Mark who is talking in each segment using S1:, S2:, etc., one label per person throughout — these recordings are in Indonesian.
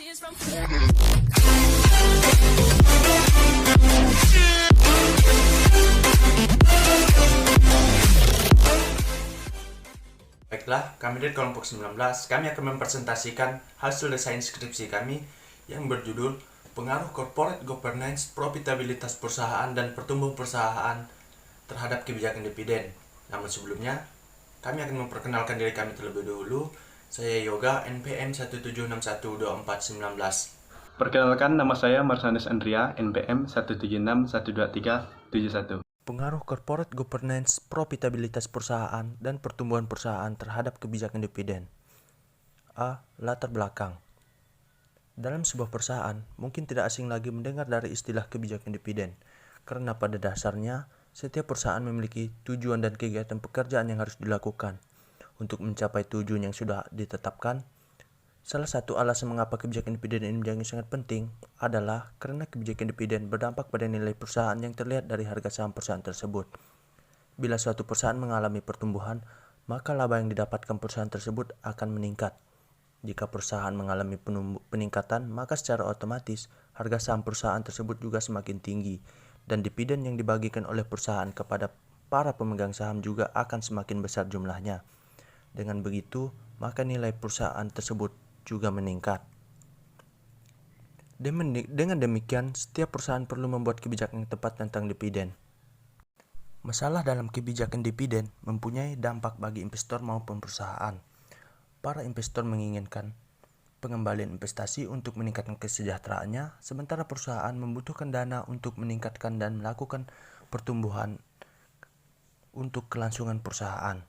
S1: Baiklah, kami dari kelompok 19, kami akan mempresentasikan hasil desain skripsi kami yang berjudul Pengaruh Corporate Governance, Profitabilitas Perusahaan, dan Pertumbuhan Perusahaan terhadap Kebijakan Dividen. Namun sebelumnya, kami akan memperkenalkan diri kami terlebih dahulu. Saya Yoga, NPM 1761249.
S2: Perkenalkan, nama saya Marsanus Andrea, NPM 176123171.
S1: Pengaruh corporate governance, profitabilitas perusahaan, dan pertumbuhan perusahaan terhadap kebijakan dividen. A. Latar belakang. Dalam sebuah perusahaan, mungkin tidak asing lagi mendengar dari istilah kebijakan dividen, karena pada dasarnya, setiap perusahaan memiliki tujuan dan kegiatan pekerjaan yang harus dilakukan. Untuk mencapai tujuan yang sudah ditetapkan, salah satu alasan mengapa kebijakan dividen ini menjadi sangat penting adalah karena kebijakan dividen berdampak pada nilai perusahaan yang terlihat dari harga saham perusahaan tersebut. Bila suatu perusahaan mengalami pertumbuhan, maka laba yang didapatkan perusahaan tersebut akan meningkat. Jika perusahaan mengalami peningkatan, maka secara otomatis harga saham perusahaan tersebut juga semakin tinggi, dan dividen yang dibagikan oleh perusahaan kepada para pemegang saham juga akan semakin besar jumlahnya. Dengan begitu, maka nilai perusahaan tersebut juga meningkat. Dengan demikian, setiap perusahaan perlu membuat kebijakan yang tepat tentang dividen. Masalah dalam kebijakan dividen mempunyai dampak bagi investor maupun perusahaan. Para investor menginginkan pengembalian investasi untuk meningkatkan kesejahteraannya, sementara perusahaan membutuhkan dana untuk meningkatkan dan melakukan pertumbuhan untuk kelangsungan perusahaan.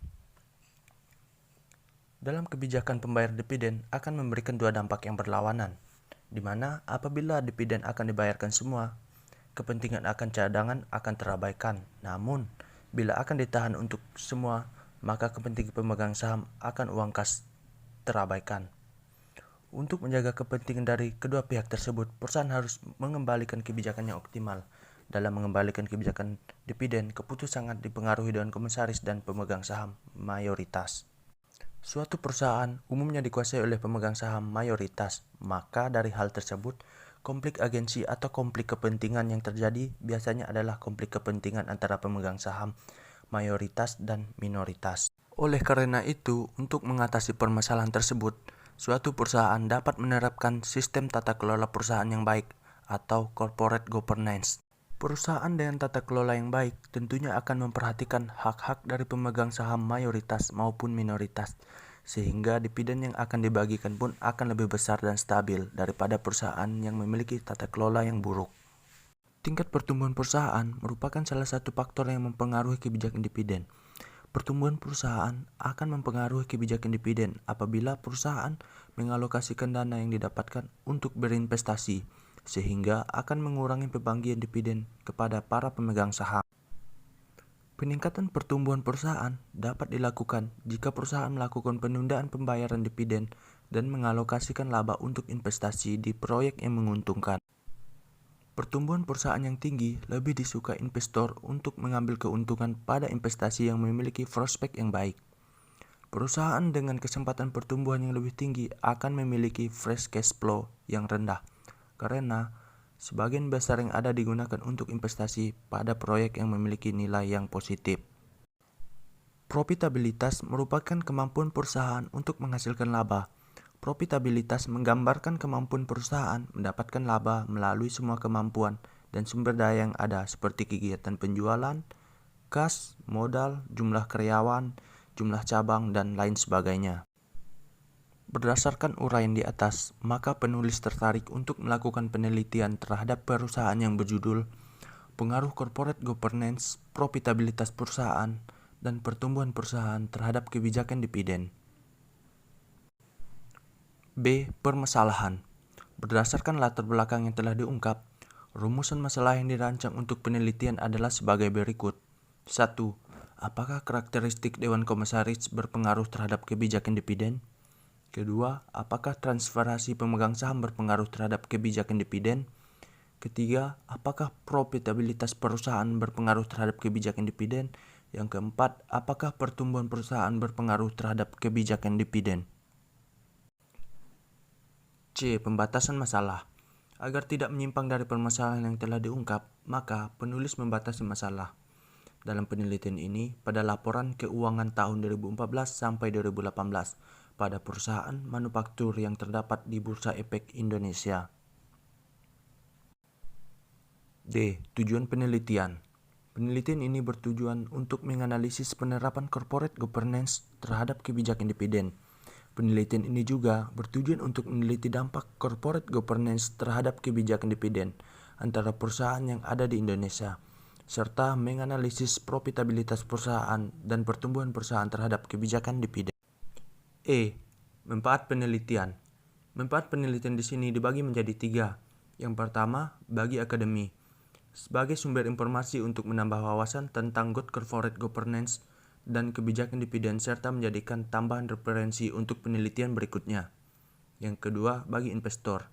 S1: Dalam kebijakan pembayar dividen akan memberikan dua dampak yang berlawanan, di mana apabila dividen akan dibayarkan semua, kepentingan akan cadangan akan terabaikan. Namun, bila akan ditahan untuk semua, maka kepentingan pemegang saham akan uang kas terabaikan. Untuk menjaga kepentingan dari kedua pihak tersebut, perusahaan harus mengembalikan kebijakan yang optimal. Dalam mengembalikan kebijakan dividen, keputusan sangat dipengaruhi Dewan Komisaris dan pemegang saham mayoritas. Suatu perusahaan umumnya dikuasai oleh pemegang saham mayoritas, maka dari hal tersebut, konflik agensi atau konflik kepentingan yang terjadi biasanya adalah konflik kepentingan antara pemegang saham mayoritas dan minoritas. Oleh karena itu, untuk mengatasi permasalahan tersebut, suatu perusahaan dapat menerapkan sistem tata kelola perusahaan yang baik atau corporate governance. Perusahaan dengan tata kelola yang baik tentunya akan memperhatikan hak-hak dari pemegang saham mayoritas maupun minoritas, sehingga dividen yang akan dibagikan pun akan lebih besar dan stabil daripada perusahaan yang memiliki tata kelola yang buruk. Tingkat pertumbuhan perusahaan merupakan salah satu faktor yang mempengaruhi kebijakan dividen. Pertumbuhan perusahaan akan mempengaruhi kebijakan dividen apabila perusahaan mengalokasikan dana yang didapatkan untuk berinvestasi, sehingga akan mengurangi pembagian dividen kepada para pemegang saham. Peningkatan pertumbuhan perusahaan dapat dilakukan jika perusahaan melakukan penundaan pembayaran dividen dan mengalokasikan laba untuk investasi di proyek yang menguntungkan. Pertumbuhan perusahaan yang tinggi lebih disuka investor untuk mengambil keuntungan pada investasi yang memiliki prospek yang baik. Perusahaan dengan kesempatan pertumbuhan yang lebih tinggi akan memiliki fresh cash flow yang rendah, karena sebagian besar yang ada digunakan untuk investasi pada proyek yang memiliki nilai yang positif. Profitabilitas merupakan kemampuan perusahaan untuk menghasilkan laba. Profitabilitas menggambarkan kemampuan perusahaan mendapatkan laba melalui semua kemampuan dan sumber daya yang ada seperti kegiatan penjualan, kas, modal, jumlah karyawan, jumlah cabang, dan lain sebagainya. Berdasarkan uraian di atas, maka penulis tertarik untuk melakukan penelitian terhadap perusahaan yang berjudul Pengaruh Corporate Governance, Profitabilitas Perusahaan, dan Pertumbuhan Perusahaan terhadap Kebijakan Dividen. B. Permasalahan. Berdasarkan latar belakang yang telah diungkap, rumusan masalah yang dirancang untuk penelitian adalah sebagai berikut. 1. Apakah karakteristik Dewan Komisaris berpengaruh terhadap kebijakan dividen? Kedua, apakah transferasi pemegang saham berpengaruh terhadap kebijakan dividen? Ketiga, apakah profitabilitas perusahaan berpengaruh terhadap kebijakan dividen? Yang keempat, apakah pertumbuhan perusahaan berpengaruh terhadap kebijakan dividen? C. Pembatasan masalah. Agar tidak menyimpang dari permasalahan yang telah diungkap, maka penulis membatasi masalah. Dalam penelitian ini, pada laporan keuangan tahun 2014 sampai 2018 pada perusahaan manufaktur yang terdapat di Bursa Efek Indonesia. D. Tujuan penelitian. Penelitian ini bertujuan untuk menganalisis penerapan corporate governance terhadap kebijakan dividen. Penelitian ini juga bertujuan untuk meneliti dampak corporate governance terhadap kebijakan dividen antara perusahaan yang ada di Indonesia, serta menganalisis profitabilitas perusahaan dan pertumbuhan perusahaan terhadap kebijakan dividen. E. Manfaat penelitian. Manfaat penelitian di sini dibagi menjadi 3. Yang pertama, bagi akademi, sebagai sumber informasi untuk menambah wawasan tentang good corporate governance dan kebijakan dividen serta menjadikan tambahan referensi untuk penelitian berikutnya. Yang kedua, bagi investor,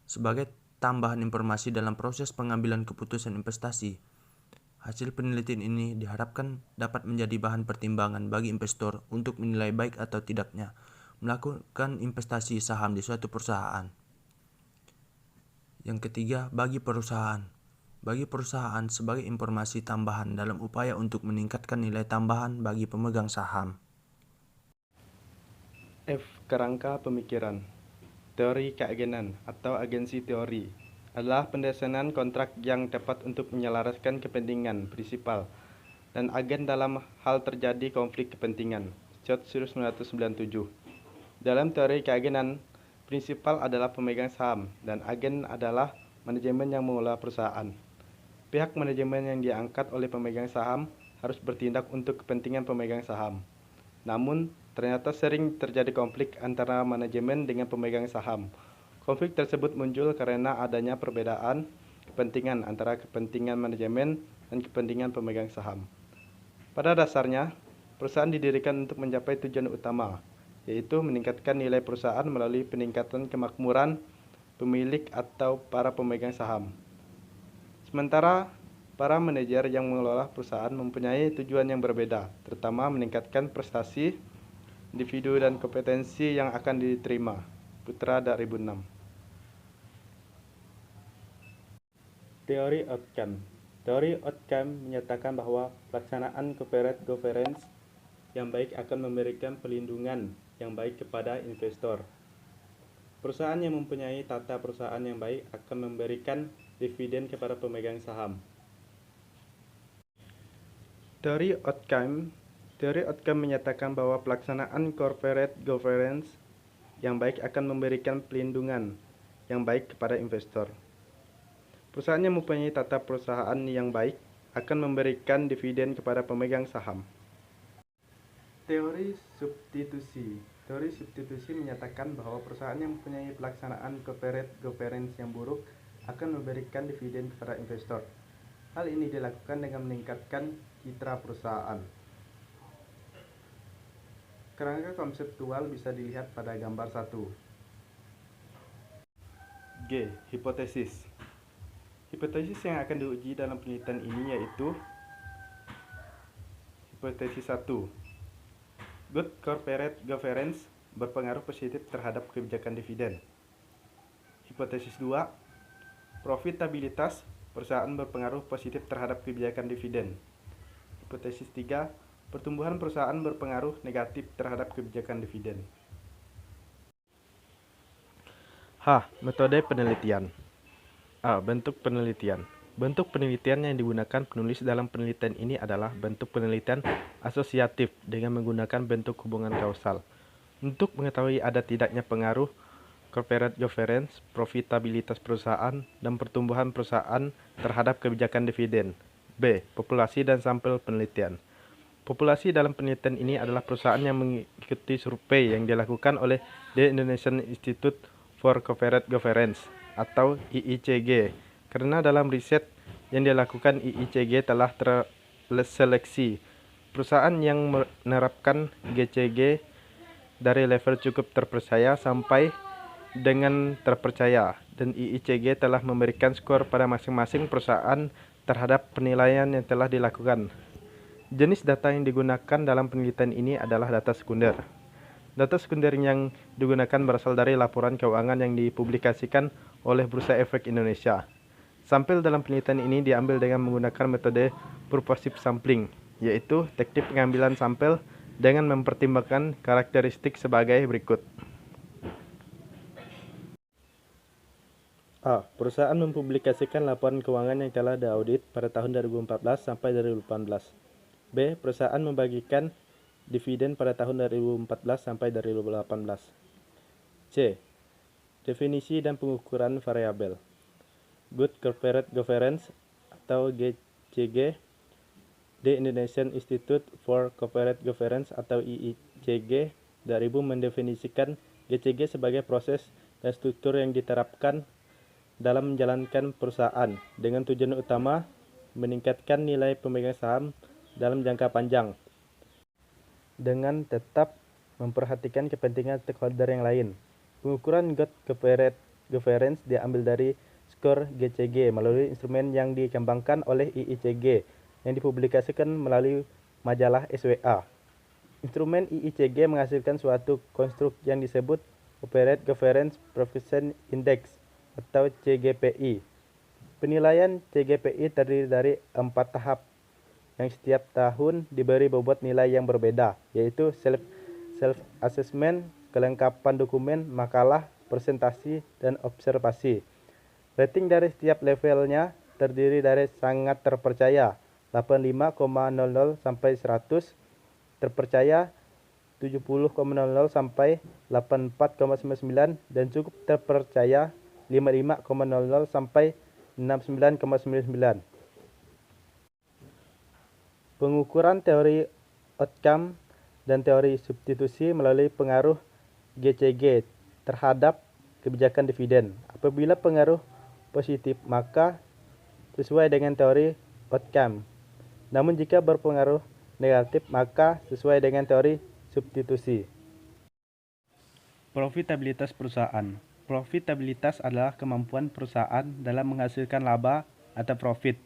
S1: sebagai tambahan informasi dalam proses pengambilan keputusan investasi. Hasil penelitian ini diharapkan dapat menjadi bahan pertimbangan bagi investor untuk menilai baik atau tidaknya melakukan investasi saham di suatu perusahaan. Yang ketiga, bagi perusahaan. Bagi perusahaan sebagai informasi tambahan dalam upaya untuk meningkatkan nilai tambahan bagi pemegang saham.
S2: F. Kerangka pemikiran. Teori keagenan atau agensi teori adalah pendesanan kontrak yang tepat untuk menyelaraskan kepentingan prinsipal dan agen dalam hal terjadi konflik kepentingan. Scott 1997. Dalam teori keagenan, prinsipal adalah pemegang saham dan agen adalah manajemen yang mengelola perusahaan. Pihak manajemen yang diangkat oleh pemegang saham harus bertindak untuk kepentingan pemegang saham. Namun, ternyata sering terjadi konflik antara manajemen dengan pemegang saham. Konflik tersebut muncul karena adanya perbedaan kepentingan antara kepentingan manajemen dan kepentingan pemegang saham. Pada dasarnya, perusahaan didirikan untuk mencapai tujuan utama, yaitu meningkatkan nilai perusahaan melalui peningkatan kemakmuran pemilik atau para pemegang saham. Sementara para manajer yang mengelola perusahaan mempunyai tujuan yang berbeda, terutama meningkatkan prestasi individu dan kompetensi yang akan diterima. Putra 2006. Teori outcome. Teori outcome menyatakan bahwa pelaksanaan corporate governance yang baik akan memberikan perlindungan yang baik kepada investor. Perusahaan yang mempunyai tata perusahaan yang baik akan memberikan dividen kepada pemegang saham. Teori outcome menyatakan bahwa pelaksanaan corporate governance yang baik akan memberikan perlindungan yang baik kepada investor. Perusahaan yang mempunyai tata perusahaan yang baik akan memberikan dividen kepada pemegang saham. Teori substitusi. Teori substitusi menyatakan bahwa perusahaan yang mempunyai pelaksanaan corporate governance yang buruk akan memberikan dividen kepada investor. Hal ini dilakukan dengan meningkatkan citra perusahaan. Kerangka konseptual bisa dilihat pada gambar 1. G. Hipotesis. Hipotesis yang akan diuji dalam penelitian ini yaitu hipotesis 1. Good corporate governance berpengaruh positif terhadap kebijakan dividen. Hipotesis 2. Profitabilitas perusahaan berpengaruh positif terhadap kebijakan dividen. Hipotesis 3. Pertumbuhan perusahaan berpengaruh negatif terhadap kebijakan dividen. H. Metode penelitian. A. Bentuk penelitian. Bentuk penelitian yang digunakan penulis dalam penelitian ini adalah bentuk penelitian asosiatif dengan menggunakan bentuk hubungan kausal. Untuk mengetahui ada tidaknya pengaruh corporate governance, profitabilitas perusahaan, dan pertumbuhan perusahaan terhadap kebijakan dividen. B. Populasi dan sampel penelitian. Populasi dalam penelitian ini adalah perusahaan yang mengikuti survei yang dilakukan oleh The Indonesian Institute for Corporate Governance atau IICG. Karena dalam riset yang dilakukan IICG telah terseleksi perusahaan yang menerapkan GCG dari level cukup terpercaya sampai dengan terpercaya, dan IICG telah memberikan skor pada masing-masing perusahaan terhadap penilaian yang telah dilakukan. Jenis data yang digunakan dalam penelitian ini adalah data sekunder. Data sekunder yang digunakan berasal dari laporan keuangan yang dipublikasikan oleh Bursa Efek Indonesia. Sampel dalam penelitian ini diambil dengan menggunakan metode purposive sampling, yaitu teknik pengambilan sampel dengan mempertimbangkan karakteristik sebagai berikut. A. Perusahaan mempublikasikan laporan keuangan yang telah diaudit pada tahun 2014 sampai 2018. B. Perusahaan membagikan dividen pada tahun 2014 sampai 2018. C. Definisi dan pengukuran variabel. Good Corporate Governance atau GCG. The Indonesian Institute for Corporate Governance atau IICG 2000 mendefinisikan GCG sebagai proses dan struktur yang diterapkan dalam menjalankan perusahaan dengan tujuan utama meningkatkan nilai pemegang saham dalam jangka panjang dengan tetap memperhatikan kepentingan stakeholder yang lain. Pengukuran Good Corporate Governance diambil dari skor GCG melalui instrumen yang dikembangkan oleh IICG yang dipublikasikan melalui majalah SWA. Instrumen IICG menghasilkan suatu konstruk yang disebut Corporate Governance Performance Index atau CGPI. Penilaian CGPI terdiri dari 4 tahap yang setiap tahun diberi bobot nilai yang berbeda, yaitu self-assessment, kelengkapan dokumen, makalah, presentasi, dan observasi. Rating dari setiap levelnya terdiri dari sangat terpercaya 85,00 sampai 100, terpercaya 70,00 sampai 84,99 dan cukup terpercaya 55,00 sampai 69,99. Pengukuran teori outcome dan teori substitusi melalui pengaruh GCG terhadap kebijakan dividen. Apabila pengaruh positif maka sesuai dengan teori outcome. Namun jika berpengaruh negatif maka sesuai dengan teori substitusi. Profitabilitas perusahaan. Profitabilitas adalah kemampuan perusahaan dalam menghasilkan laba atau profit.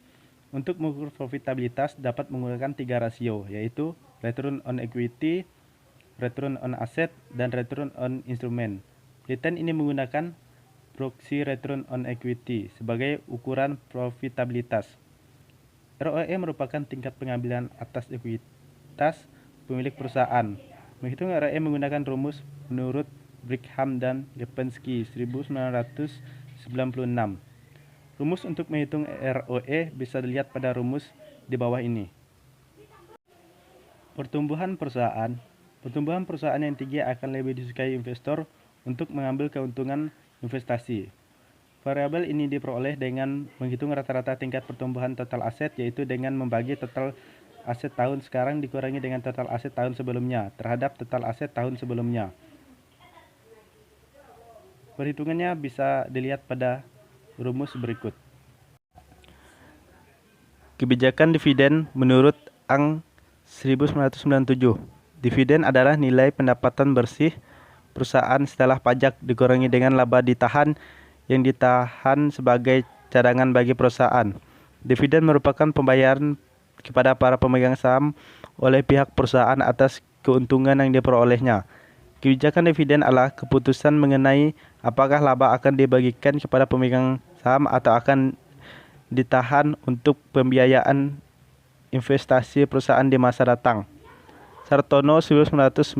S2: Untuk mengukur profitabilitas dapat menggunakan 3 rasio, yaitu return on equity, return on asset, dan return on instrument. Penelitian ini menggunakan proxy return on equity sebagai ukuran profitabilitas. ROE merupakan tingkat pengambilan atas ekuitas pemilik perusahaan. Menghitung ROE menggunakan rumus menurut Brigham dan Lipinski 1996. Rumus untuk menghitung ROE bisa dilihat pada rumus di bawah ini. Pertumbuhan perusahaan. Pertumbuhan perusahaan yang tinggi akan lebih disukai investor untuk mengambil keuntungan investasi. Variabel ini diperoleh dengan menghitung rata-rata tingkat pertumbuhan total aset, yaitu dengan membagi total aset tahun sekarang dikurangi dengan total aset tahun sebelumnya terhadap total aset tahun sebelumnya. Perhitungannya bisa dilihat pada rumus berikut. Kebijakan dividen menurut Ang 1997. Dividen adalah nilai pendapatan bersih perusahaan setelah pajak dikurangi dengan laba ditahan yang ditahan sebagai cadangan bagi perusahaan. Dividen merupakan pembayaran kepada para pemegang saham oleh pihak perusahaan atas keuntungan yang diperolehnya. Kebijakan dividen adalah keputusan mengenai apakah laba akan dibagikan kepada pemegang saham atau akan ditahan untuk pembiayaan investasi perusahaan di masa datang. Sartono 1995.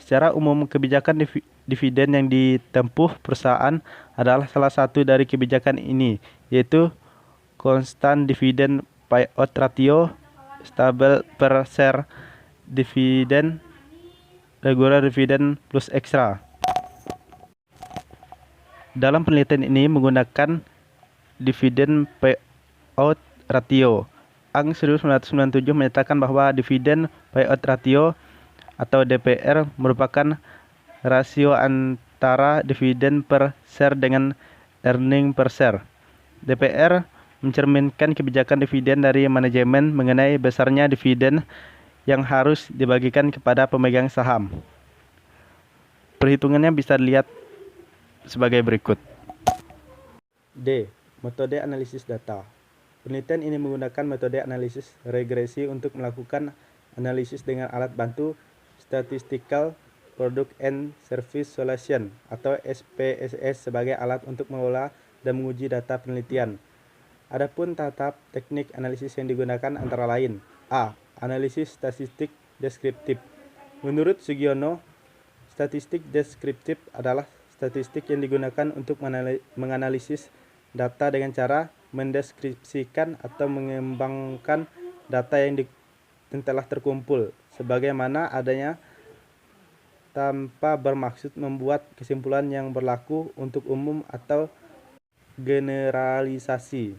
S2: Secara umum, kebijakan dividen yang ditempuh perusahaan adalah salah satu dari kebijakan ini, yaitu constant dividend payout ratio, stable per share dividend, regular dividend plus extra. Dalam penelitian ini menggunakan dividen payout ratio. Ang 1997 menyatakan bahwa dividen payout ratio atau DPR merupakan rasio antara dividen per share dengan earning per share. DPR mencerminkan kebijakan dividen dari manajemen mengenai besarnya dividen yang harus dibagikan kepada pemegang saham. Perhitungannya bisa dilihat sebagai berikut. D. Metode analisis data. Penelitian ini menggunakan metode analisis regresi untuk melakukan analisis dengan alat bantu statistical Product and Service Solution atau SPSS sebagai alat untuk mengelola dan menguji data penelitian. Adapun tahap teknik analisis yang digunakan antara lain: A. Analisis statistik deskriptif. Menurut Sugiono, statistik deskriptif adalah statistik yang digunakan untuk menganalisis data dengan cara mendeskripsikan atau mengembangkan data yang telah terkumpul, sebagaimana adanya, tanpa bermaksud membuat kesimpulan yang berlaku untuk umum atau generalisasi.